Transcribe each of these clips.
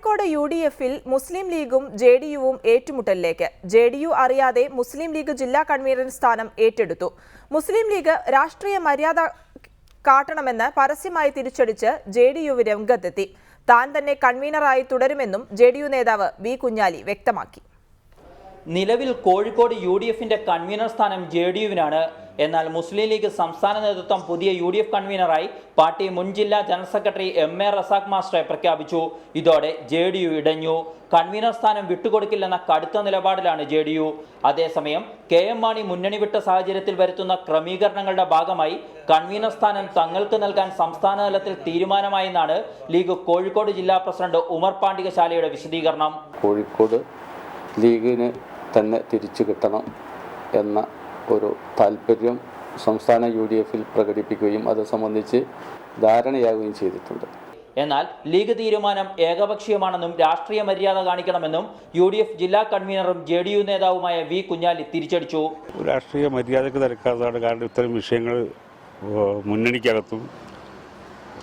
കോഴിക്കോട് UDF-ൽ മുസ്ലിം ലീഗും JDU-വും ഏറ്റുമുട്ടലിലേക്ക്. JDU അറിയാതെ മുസ്ലിം league ജില്ലാ കൺവീനർ സ്ഥാനം ഏറ്റെടുത്തു. മുസ്ലിം ലീഗ് രാഷ്ട്രീയ മര്യാദ കാട്ടണമെന്ന് പരസ്യമായി തിരിച്ചടിച്ച് JDU രംഗത്തെത്തി. താൻ തന്നെ കൺവീനറായി തുടരുമെന്നും JDU നേതാവ് വി കുഞ്ഞാലി വ്യക്തമാക്കി. നിലവിൽ കോഴിക്കോട് UDF-ന്റെ കൺവീനർ സ്ഥാനം JDU-വിനാണ്. എന്നാൽ മുസ്ലിം ലീഗ് സംസ്ഥാന നേതൃത്വം പുതിയ UDF കൺവീനറായി പാർട്ടി മുൻ ജില്ലാ ജനറൽ സെക്രട്ടറി MA റസാഖ് മാസ്റ്ററെ പ്രഖ്യാപിച്ചു. ഇതോടെ JDU ഇടഞ്ഞു. കൺവീനർ സ്ഥാനം വിട്ടുകൊടുക്കില്ലെന്ന കടുത്ത നിലപാടിലാണ് JDU. അതേസമയം KM മാണി മുന്നണി വിട്ട സാഹചര്യത്തിൽ വരുത്തുന്ന ക്രമീകരണങ്ങളുടെ ഭാഗമായി കൺവീനർ സ്ഥാനം തങ്ങൾക്ക് നൽകാൻ സംസ്ഥാന തലത്തിൽ തീരുമാനമായെന്നാണ് ലീഗ് കോഴിക്കോട് ജില്ലാ പ്രസിഡന്റ് ഉമർ പാണ്ടികശാലയുടെ വിശദീകരണം. കോഴിക്കോട് ലീഗിന് തന്നെ തിരിച്ചു കിട്ടണം എന്ന ഒരു താല്പര്യം സംസ്ഥാന UDF-ൽ പ്രകടിപ്പിക്കുകയും അത് സംബന്ധിച്ച് ധാരണയാവുകയും ചെയ്തിട്ടുണ്ട്. എന്നാൽ ലീഗ് തീരുമാനം ഏകപക്ഷീയമാണെന്നും രാഷ്ട്രീയ മര്യാദ കാണിക്കണമെന്നും UDF ജില്ലാ കൺവീനറും JDU നേതാവുമായ വി കുഞ്ഞാലി തിരിച്ചടിച്ചു. രാഷ്ട്രീയ മര്യാദയ്ക്ക് നിരക്കാത്തതാണ്. കാരണം ഇത്തരം വിഷയങ്ങൾ മുന്നണിക്കകത്തും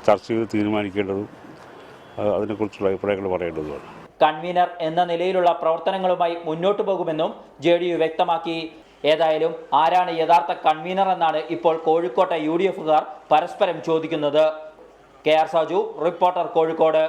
ചർച്ച ചെയ്ത് തീരുമാനിക്കേണ്ടതും അതിനെക്കുറിച്ചുള്ള അഭിപ്രായങ്ങൾ പറയേണ്ടതുമാണ്. കൺവീനർ എന്ന നിലയിലുള്ള പ്രവർത്തനങ്ങളുമായി മുന്നോട്ടു പോകുമെന്നും JDU വ്യക്തമാക്കി. ഏതായാലും ആരാണ് യഥാർത്ഥ കൺവീനർ എന്നാണ് ഇപ്പോൾ കോഴിക്കോട്ടെ UDF-കാർ പരസ്പരം ചോദിക്കുന്നത്. KR Saju, reporter, Kozhikode.